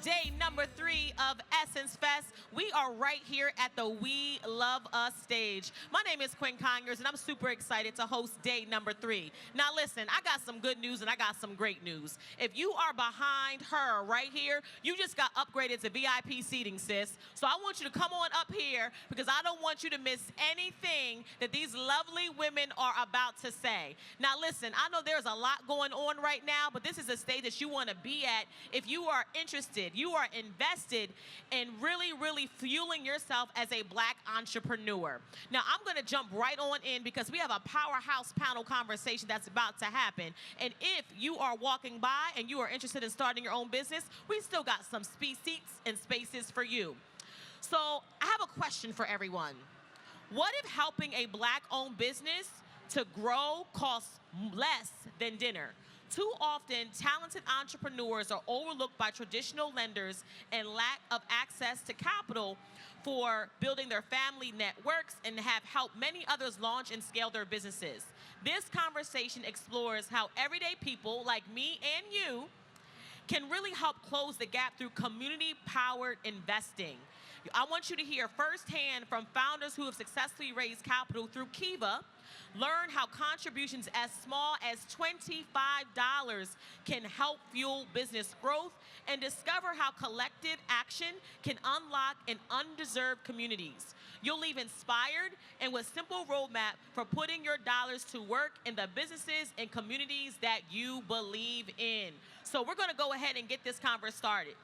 day number 3 of Essence Fest. We are right here at the We Love Us stage. My name is Quinn Conyers, and I'm super excited to host day number 3. Now listen, I got some good news and I got some great news. If you are behind her right here, you just got upgraded to VIP seating, sis. So I want you to come on up here because I don't want you to miss anything that these lovely women are about to say. Now listen, I know there's a lot going on right now, but this is a stage that you want to be at if you are interested, you are invested in really fueling yourself as a black entrepreneur. Now I'm going to jump right on in because we have a powerhouse panel conversation that's about to happen. And if you are walking by and you are interested in starting your own business, we still got some seats and spaces for you. So I have a question for everyone. What if helping a black-owned business to grow costs less than dinner? Too often, talented entrepreneurs are overlooked by traditional lenders and lack of access to capital for building their family networks and have helped many others launch and scale their businesses. This conversation explores how everyday people like me and you can really help close the gap through community-powered investing. I want you to hear firsthand from founders who have successfully raised capital through Kiva. Learn how contributions as small as $25 can help fuel business growth, and discover how collective action can unlock in undeserved communities. You'll leave inspired and with simple roadmap for putting your dollars to work in the businesses and communities that you believe in. So we're going to go ahead and get this conversation started.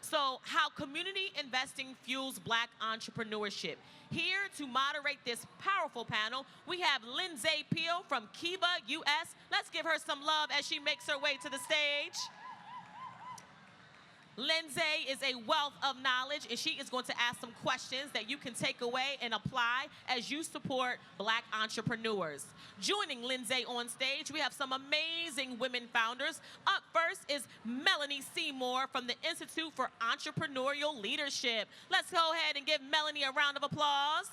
So how community investing fuels black entrepreneurship. Here to moderate this powerful panel, we have Lindsay Peel from Kiva US. Let's give her some love as she makes her way to the stage. Lindsay is a wealth of knowledge, and she is going to ask some questions that you can take away and apply as you support black entrepreneurs. Joining Lindsay on stage, we have some amazing women founders. Up first is Melanie Seymour from the Institute for Entrepreneurial Leadership. Let's go ahead and give Melanie a round of applause.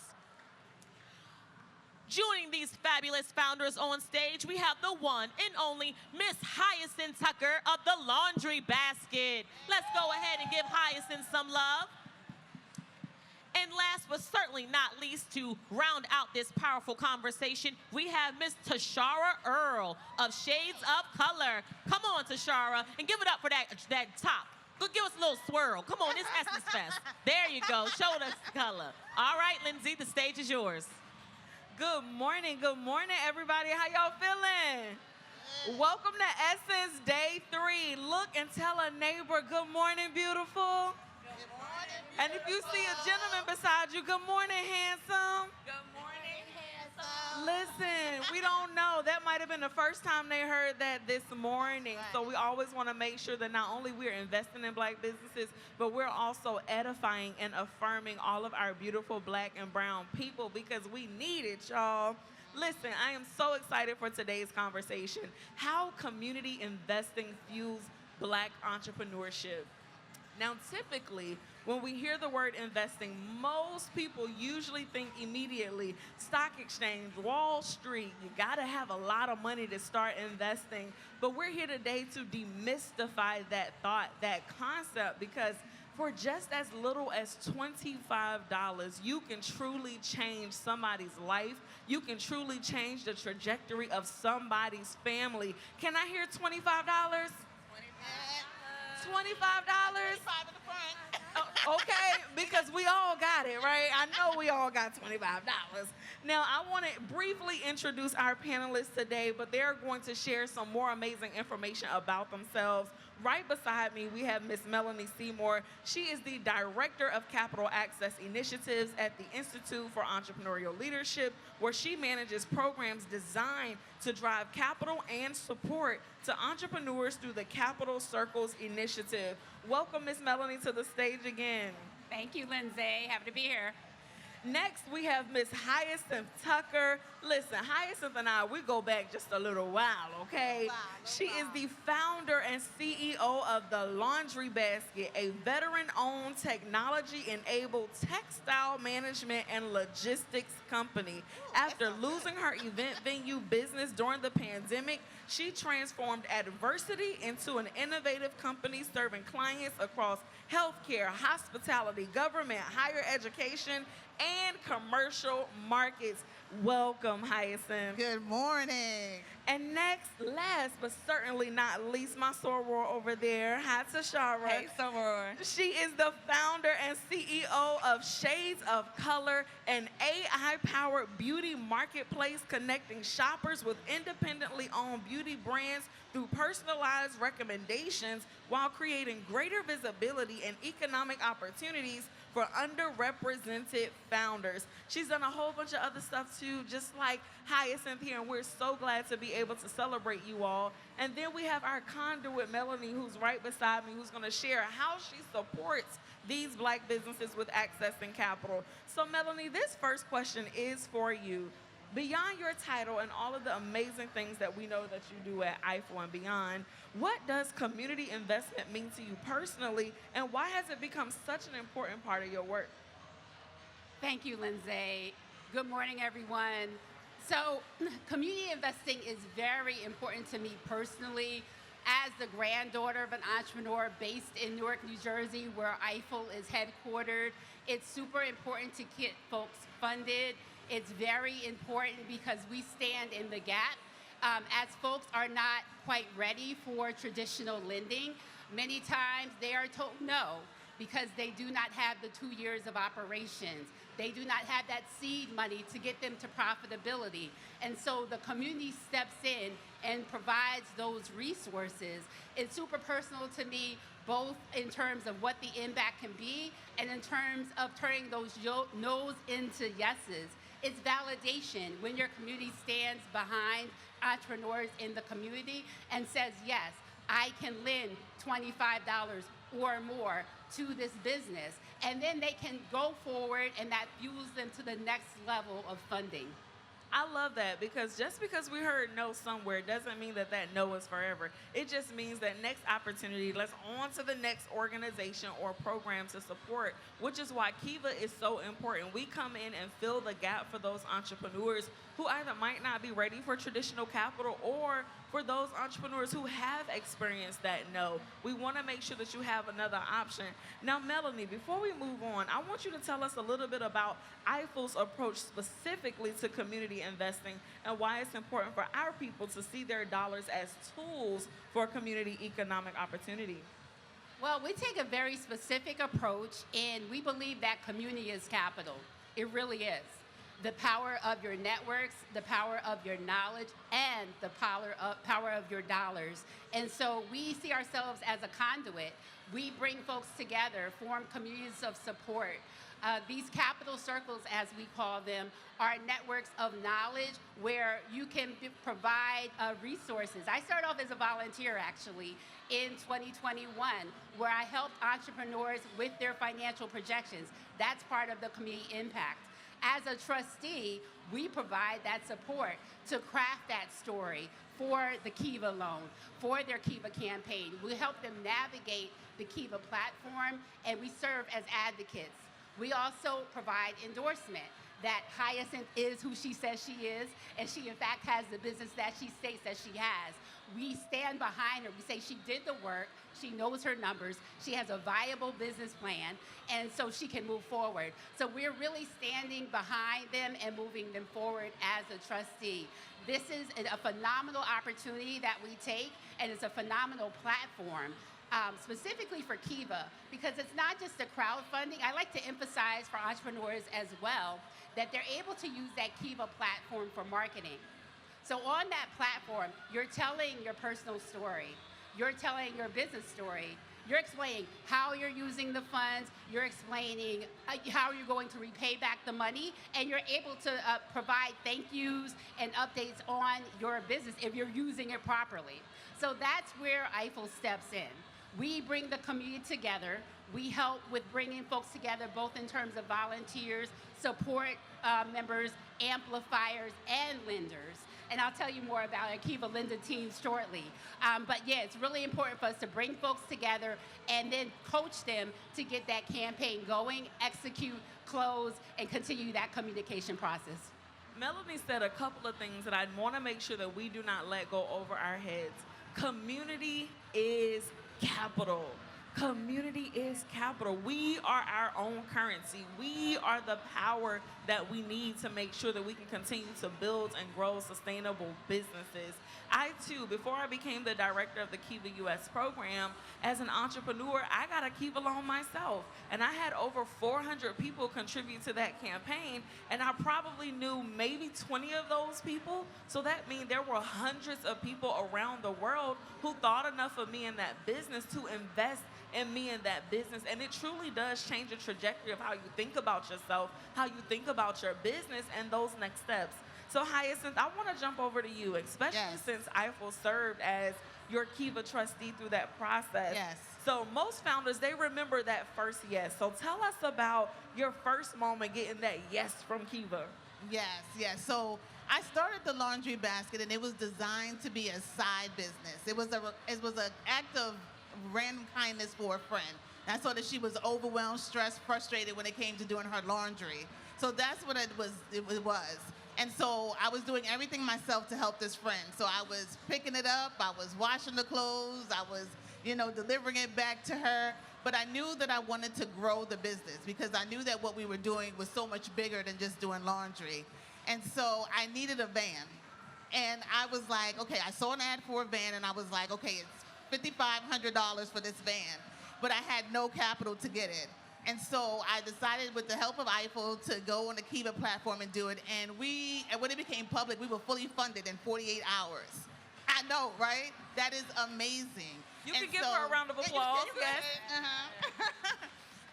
Joining these fabulous founders on stage, we have the one and only Miss Hyacinth Tucker of the Laundry Basket. Let's go ahead and give Hyacinth some love. And last but certainly not least, to round out this powerful conversation, we have Miss Tashara Earl of Shades of Color. Come on, Tashara, and give it up for that top. Go give us a little swirl. Come on, it's Essence Fest. There you go. Show us color. All right, Lindsay, the stage is yours. Good morning, everybody. How y'all feeling? Welcome to Essence Day 3. Look and tell a neighbor, good morning, beautiful. Good morning. And if you see a gentleman beside you, good morning, handsome. Good morning, handsome. Listen, we don't know. That might have been the first time they heard that this morning. Right. So we always want to make sure that not only we're investing in black businesses, but we're also edifying and affirming all of our beautiful black and brown people because we need it, y'all. Listen, I am so excited for today's conversation. How community investing fuels black entrepreneurship. Now, typically, when we hear the word investing, most people usually think immediately stock exchange, Wall Street. You got to have a lot of money to start investing. But we're here today to demystify that thought, that concept, because for just as little as $25, you can truly change somebody's life. You can truly change the trajectory of somebody's family. Can I hear $25? $25. $25? 25 in the front. Okay, because we all got it, right? I know we all got $25. Now, I want to briefly introduce our panelists today, but they're going to share some more amazing information about themselves. Right beside me, we have Miss Melanie Seymour. She is the Director of Capital Access Initiatives at the Institute for Entrepreneurial Leadership, where she manages programs designed to drive capital and support to entrepreneurs through the Capital Circles Initiative. Welcome, Miss Melanie, to the stage again. Thank you, Lindsay. Happy to be here. Next, we have Miss Hyacinth Tucker. Listen, Hyacinth and I, we go back just a little while, okay? She is the founder and CEO of the Laundry Basket, a veteran-owned, technology-enabled textile management and logistics company. After losing her event venue business during the pandemic, She transformed adversity into an innovative company serving clients across healthcare, hospitality, government, higher education, and commercial markets. Welcome, Hyacinth. Good morning. And next, last but certainly not least, my soror over there, Hi Tashara. Hey, Soror. She is the founder and CEO of Shades of Color, an AI-powered beauty marketplace connecting shoppers with independently owned beauty brands through personalized recommendations while creating greater visibility and economic opportunities for underrepresented founders. She's done a whole bunch of other stuff too, just like Hyacinth here, and we're so glad to be able to celebrate you all. And then we have our conduit, Melanie, who's right beside me, who's gonna share how she supports these Black businesses with accessing capital. So Melanie, this first question is for you. Beyond your title and all of the amazing things that we know that you do at Eiffel and beyond, what does community investment mean to you personally, and why has it become such an important part of your work? Thank you, Lindsay. Good morning, everyone. So, community investing is very important to me personally. As the granddaughter of an entrepreneur based in Newark, New Jersey, where Eiffel is headquartered, it's super important to get folks funded. It's very important because we stand in the gap. As folks are not quite ready for traditional lending, many times they are told no because they do not have the 2 years of operations. They do not have that seed money to get them to profitability. And so the community steps in and provides those resources. It's super personal to me, both in terms of what the impact can be and in terms of turning those no's into yeses. It's validation when your community stands behind entrepreneurs in the community and says, yes, I can lend $25 or more to this business. And then they can go forward and that fuels them to the next level of funding. I love that because just because we heard no somewhere doesn't mean that that no is forever. It just means that next opportunity, let's on to the next organization or program to support, which is why Kiva is so important. We come in and fill the gap for those entrepreneurs who either might not be ready for traditional capital or for those entrepreneurs who have experienced that no. We want to make sure that you have another option. Now, Melanie, before we move on, I want you to tell us a little bit about Eiffel's approach specifically to community investing and why it's important for our people to see their dollars as tools for community economic opportunity. Well, we take a very specific approach, and we believe that community is capital. It really is. The power of your networks, the power of your knowledge, and the power of your dollars. And so we see ourselves as a conduit. We bring folks together, form communities of support. These capital circles, as we call them, are networks of knowledge where you can provide resources. I started off as a volunteer, actually, in 2021, where I helped entrepreneurs with their financial projections. That's part of the community impact. As a trustee, we provide that support to craft that story for the Kiva loan, for their Kiva campaign. We help them navigate the Kiva platform, and we serve as advocates. We also provide endorsement that Hyacinth is who she says she is, and she in fact has the business that she states that she has. We stand behind her. We say she did the work, she knows her numbers, she has a viable business plan, and so she can move forward. So we're really standing behind them and moving them forward as a trustee. This is a phenomenal opportunity that we take, and it's a phenomenal platform. Specifically for Kiva, because it's not just the crowdfunding. I like to emphasize for entrepreneurs as well that they're able to use that Kiva platform for marketing. So on that platform, you're telling your personal story. You're telling your business story. You're explaining how you're using the funds. You're explaining how you're going to repay back the money. And you're able to provide thank yous and updates on your business if you're using it properly. So that's where Eiffel steps in. We bring the community together. We help with bringing folks together, both in terms of volunteers, support members, amplifiers, and lenders. And I'll tell you more about our Kiva Lender team shortly. But yeah, it's really important for us to bring folks together and then coach them to get that campaign going, execute, close, and continue that communication process. Melanie said a couple of things that I want to make sure that we do not let go over our heads. Community is capital. Community is capital. We are our own currency. We are the power that we need to make sure that we can continue to build and grow sustainable businesses. I too, before I became the director of the Kiva US program, as an entrepreneur, I got a Kiva loan myself. And I had over 400 people contribute to that campaign, and I probably knew maybe 20 of those people. So that means there were hundreds of people around the world who thought enough of me in that business to invest in me in that business. And it truly does change the trajectory of how you think about yourself, how you think about your business, and those next steps. So Hyacinth, I want to jump over to you, especially since Eiffel served as your Kiva trustee through that process. Yes. So most founders, they remember that first yes. So tell us about your first moment getting that yes from Kiva. Yes. So I started the laundry basket, and it was designed to be a side business. It was an act of random kindness for a friend. I saw that she was overwhelmed, stressed, frustrated when it came to doing her laundry. So that's what it was. And so I was doing everything myself to help this friend. So I was picking it up, I was washing the clothes, I was, delivering it back to her. But I knew that I wanted to grow the business because I knew that what we were doing was so much bigger than just doing laundry. And so I needed a van. And I was like, okay, I saw an ad for a van, and I was like, okay, it's $5,500 for this van. But I had no capital to get it. And so I decided, with the help of Eiffel, to go on the Kiva platform and do it. And when it became public, we were fully funded in 48 hours. I know, right? That is amazing. You can give her a round of applause. Yes.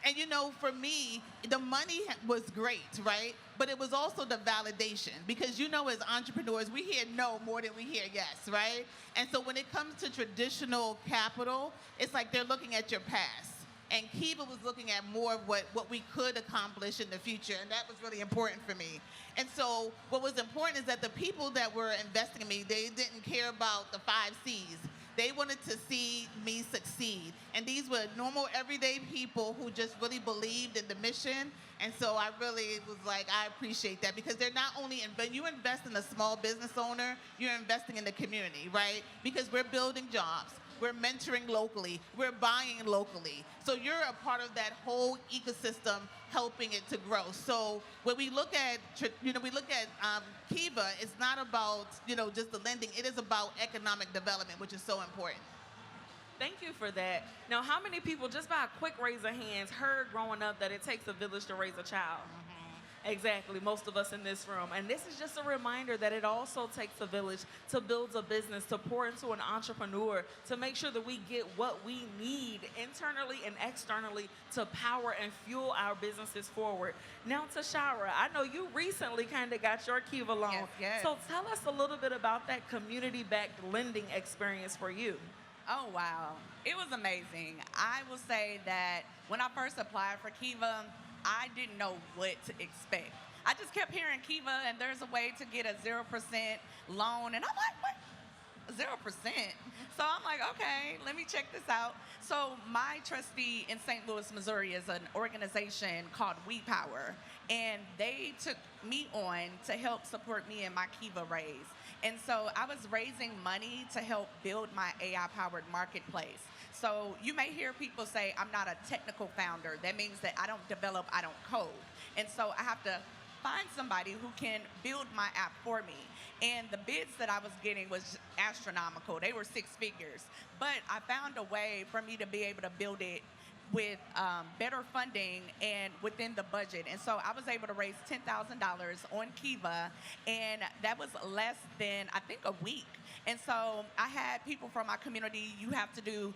And for me, the money was great, right? But it was also the validation, because as entrepreneurs, we hear no more than we hear yes, right? And so when it comes to traditional capital, it's like they're looking at your past. And Kiva was looking at more of what we could accomplish in the future, and that was really important for me. And so what was important is that the people that were investing in me, they didn't care about the 5 C's. They wanted to see me succeed. And these were normal, everyday people who just really believed in the mission. And so I really was like, I appreciate that, because they're not only, when you invest in a small business owner, you're investing in the community, right? Because we're building jobs. We're mentoring locally. We're buying locally. So you're a part of that whole ecosystem, helping it to grow. So when we look at, Kiva, it's not about, just the lending. It is about economic development, which is so important. Thank you for that. Now, how many people, just by a quick raise of hands, heard growing up that it takes a village to raise a child? Exactly, most of us in this room. And this is just a reminder that it also takes a village to build a business, to pour into an entrepreneur, to make sure that we get what we need internally and externally to power and fuel our businesses forward. Now, Tashara, I know you recently kind of got your Kiva loan. Yes. So tell us a little bit about that community-backed lending experience for you. Oh, wow. It was amazing. I will say that when I first applied for Kiva, I didn't know what to expect. I just kept hearing Kiva, and there's a way to get a 0% loan. And I'm like, what? 0%? So I'm like, okay, let me check this out. So my trustee in St. Louis, Missouri is an organization called We Power. And they took me on to help support me in my Kiva raise. And so I was raising money to help build my AI-powered marketplace. So you may hear people say, I'm not a technical founder. That means that I don't develop, I don't code. And so I have to find somebody who can build my app for me. And the bids that I was getting was astronomical. They were 6 figures. But I found a way for me to be able to build it with better funding and within the budget. And so I was able to raise $10,000 on Kiva, and that was less than, I think, a week. And so I had people from my community. You have to do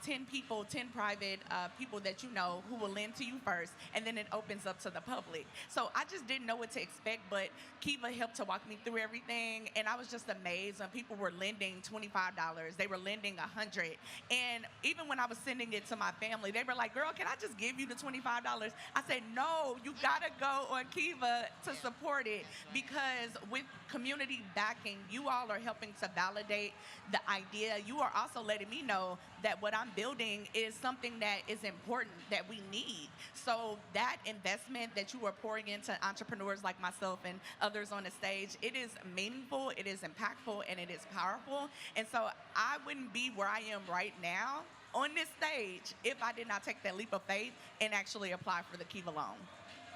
10 people, 10 private people that you know who will lend to you first, and then it opens up to the public. So I just didn't know what to expect, but Kiva helped to walk me through everything, and I was just amazed when people were lending $25. They were lending $100. And even when I was sending it to my family, they were like, girl, can I just give you the $25? I said, no, you gotta go on Kiva to support it, because with community backing, you all are helping to validate the idea, you are also letting me know that what I'm building is something that is important, that we need. So that investment that you are pouring into entrepreneurs like myself and others on the stage, it is meaningful, it is impactful, and it is powerful. And so I wouldn't be where I am right now on this stage if I did not take that leap of faith and actually apply for the Kiva loan.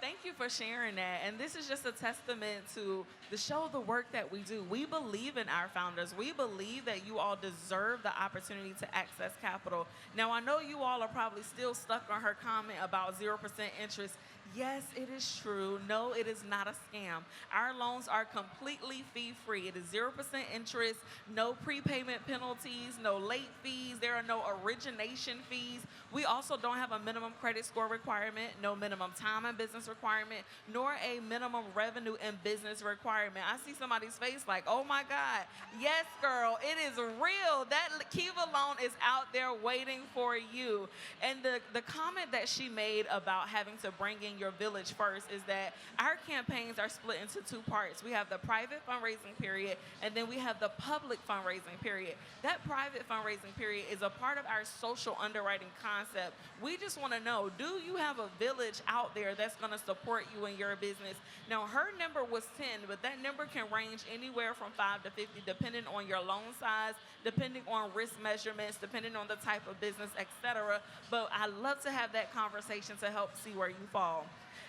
Thank you for sharing that. And this is just a testament to the work that we do. We believe in our founders. We believe that you all deserve the opportunity to access capital. Now, I know you all are probably still stuck on her comment about 0% interest. Yes, it is true. No, it is not a scam. Our loans are completely fee-free. It is 0% interest, no prepayment penalties, no late fees. There are no origination fees. We also don't have a minimum credit score requirement, no minimum time in business requirement, nor a minimum revenue in business requirement. I see somebody's face like, oh my God, yes, girl, it is real. That Kiva loan is out there waiting for you. And the comment that she made about having to bring in your village first is that our campaigns are split into two parts. We have the private fundraising period, and then we have the public fundraising period. That private fundraising period is a part of our social underwriting concept. We just want to know, do you have a village out there that's going to support you in your business? Now, her number was 10, but that number can range anywhere from 5 to 50, depending on your loan size, depending on risk measurements, depending on the type of business, etc. But I love to have that conversation to help see where you fall.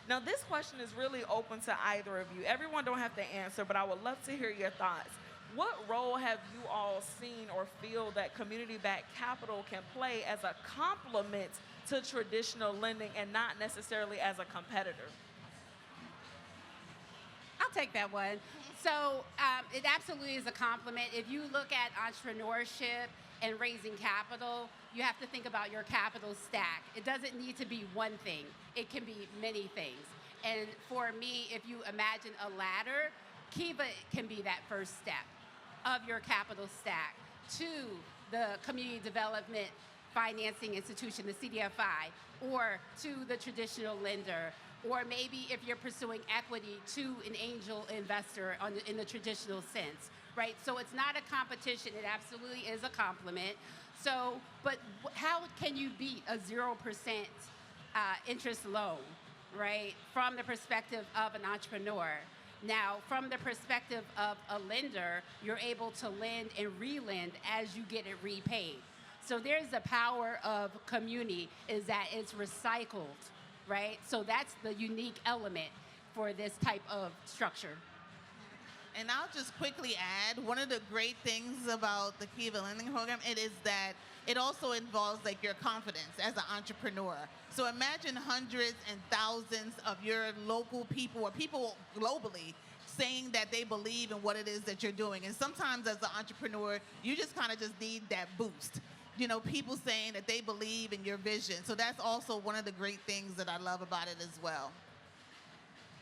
Now, this question is really open to either of you. Everyone don't have to answer, but I would love to hear your thoughts. What role have you all seen or feel that community-backed capital can play as a complement to traditional lending and not necessarily as a competitor? I'll take that one. So it absolutely is a complement. If you look at entrepreneurship and raising capital, you have to think about your capital stack. It doesn't need to be one thing. It can be many things. And for me, if you imagine a ladder, Kiva can be that first step of your capital stack to the community development financing institution, the CDFI, or to the traditional lender, or maybe if you're pursuing equity to an angel investor in the traditional sense, right? So it's not a competition, it absolutely is a complement. So, but how can you beat a 0% interest loan, right? From the perspective of an entrepreneur. Now, from the perspective of a lender, you're able to lend and relend as you get it repaid. So there's the power of community, is that it's recycled, right? So that's the unique element for this type of structure. And I'll just quickly add, one of the great things about the Kiva lending program, it is that it also involves like your confidence as an entrepreneur. So imagine hundreds and thousands of your local people or people globally saying that they believe in what it is that you're doing. And sometimes as an entrepreneur, you just kind of just need that boost. You know, people saying that they believe in your vision. So that's also one of the great things that I love about it as well.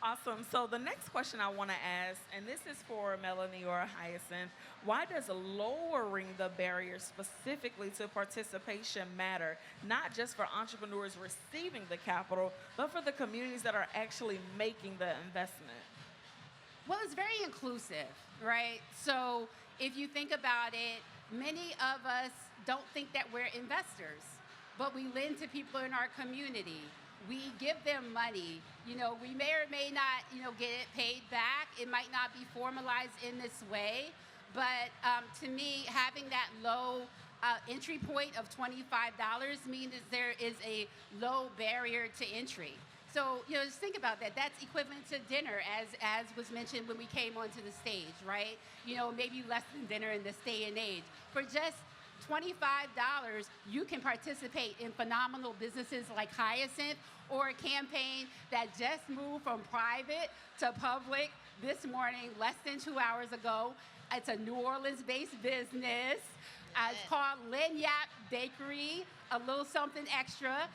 Awesome. So the next question I want to ask, and this is for Melanie or Hyacinth, why does lowering the barriers specifically to participation matter, not just for entrepreneurs receiving the capital, but for the communities that are actually making the investment? Well, it's very inclusive, right? So if you think about it, many of us don't think that we're investors, but we lend to people in our community. We give them money. You know, we may or may not, get it paid back. It might not be formalized in this way, but to me, having that low entry point of $25 means there is a low barrier to entry. So, just think about that. That's equivalent to dinner, as was mentioned when we came onto the stage, right? Maybe less than dinner in this day and age. For just $25, you can participate in phenomenal businesses like Hyacinth, or a campaign that just moved from private to public this morning, less than 2 hours ago. It's a New Orleans-based business. It's called Lin Yap Bakery, a little something extra.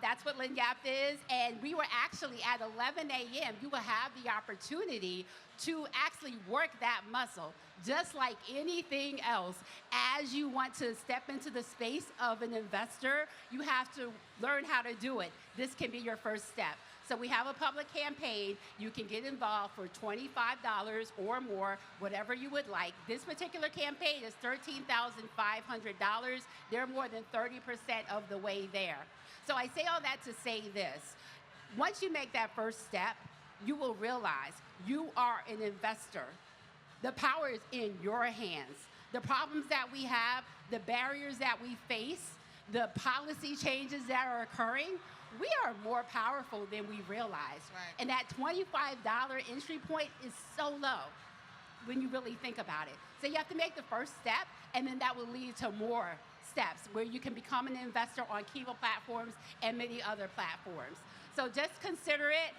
That's what Lin Yap is. And we were actually at 11 a.m. You will have the opportunity to actually work that muscle, just like anything else. As you want to step into the space of an investor, you have to learn how to do it. This can be your first step. So we have a public campaign. You can get involved for $25 or more, whatever you would like. This particular campaign is $13,500. They're more than 30% of the way there. So I say all that to say this. Once you make that first step, you will realize you are an investor. The power is in your hands. The problems that we have, the barriers that we face, the policy changes that are occurring, we are more powerful than we realize. Right. And that $25 entry point is so low when you really think about it. So you have to make the first step, and then that will lead to more steps where you can become an investor on Kiva platforms and many other platforms. So just consider it.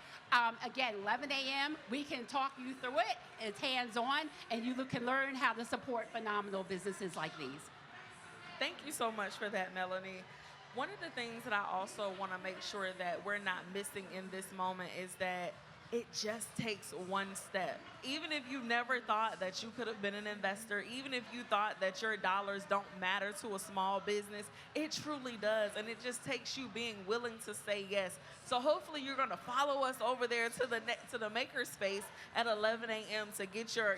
Again, 11 a.m., we can talk you through it. It's hands-on, and you can learn how to support phenomenal businesses like these. Thank you so much for that, Melanie. One of the things that I also want to make sure that we're not missing in this moment is that it just takes one step. Even if you never thought that you could have been an investor, even if you thought that your dollars don't matter to a small business, it truly does. And it just takes you being willing to say yes. So hopefully you're going to follow us over there to the makerspace at 11 a.m. to get your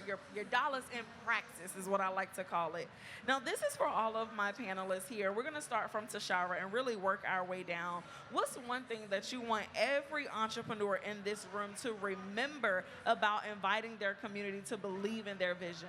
dollars in practice, is what I like to call it. Now, this is for all of my panelists here. We're going to start from Tashara and really work our way down. What's one thing that you want every entrepreneur in this room to remember about inviting their community to believe in their vision?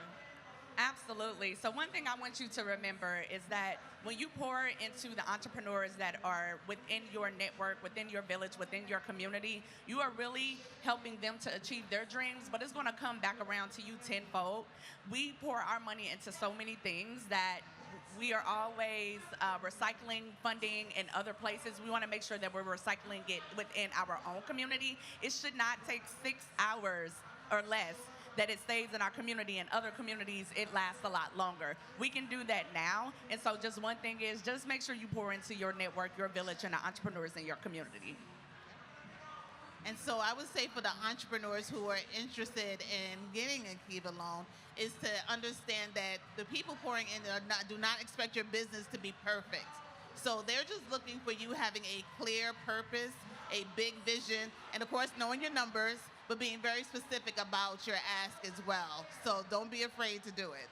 Absolutely. So one thing I want you to remember is that when you pour into the entrepreneurs that are within your network, within your village, within your community, you are really helping them to achieve their dreams, but it's going to come back around to you tenfold. We pour our money into so many things that we are always recycling funding in other places. We want to make sure that we're recycling it within our own community. It should not take 6 hours or less that it stays in our community. In other communities, it lasts a lot longer. We can do that now. And so just one thing is just make sure you pour into your network, your village, and the entrepreneurs in your community. And so I would say for the entrepreneurs who are interested in getting a Kiva loan is to understand that the people pouring in do not expect your business to be perfect. So they're just looking for you having a clear purpose, a big vision, and of course knowing your numbers, but being very specific about your ask as well. So don't be afraid to do it.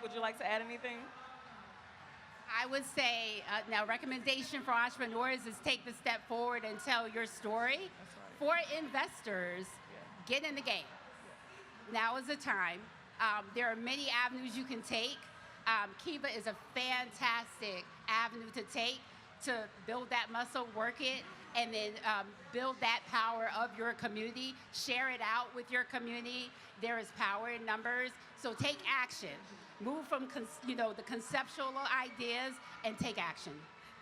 Would you like to add anything? I would say, now, recommendation for entrepreneurs is take the step forward and tell your story. For investors, get in the game. Now is the time. There are many avenues you can take. Kiva is a fantastic avenue to take to build that muscle, work it, and then build that power of your community. Share it out with your community. There is power in numbers. So take action. Move from the conceptual ideas and take action.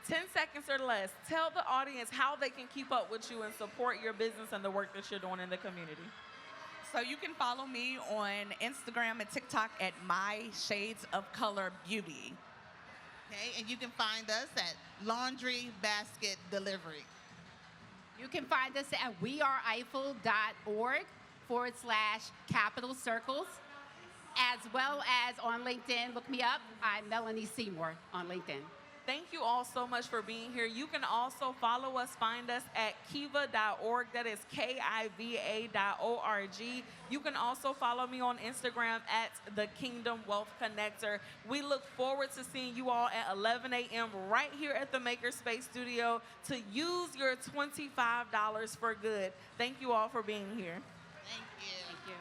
10 seconds or less. Tell the audience how they can keep up with you and support your business and the work that you're doing in the community. So you can follow me on Instagram and TikTok at My Shades of Color Beauty. Okay, and you can find us at Laundry Basket Delivery. You can find us at weareifel.org/capital circles, as well as on LinkedIn. Look me up. I'm Melanie Seymour on LinkedIn. Thank you all so much for being here. You can also follow us, find us at kiva.org. That is KIVA.org. You can also follow me on Instagram at The Kingdom Wealth Connector. We look forward to seeing you all at 11 a.m. right here at the Makerspace Studio to use your $25 for good. Thank you all for being here. Thank you. Thank you.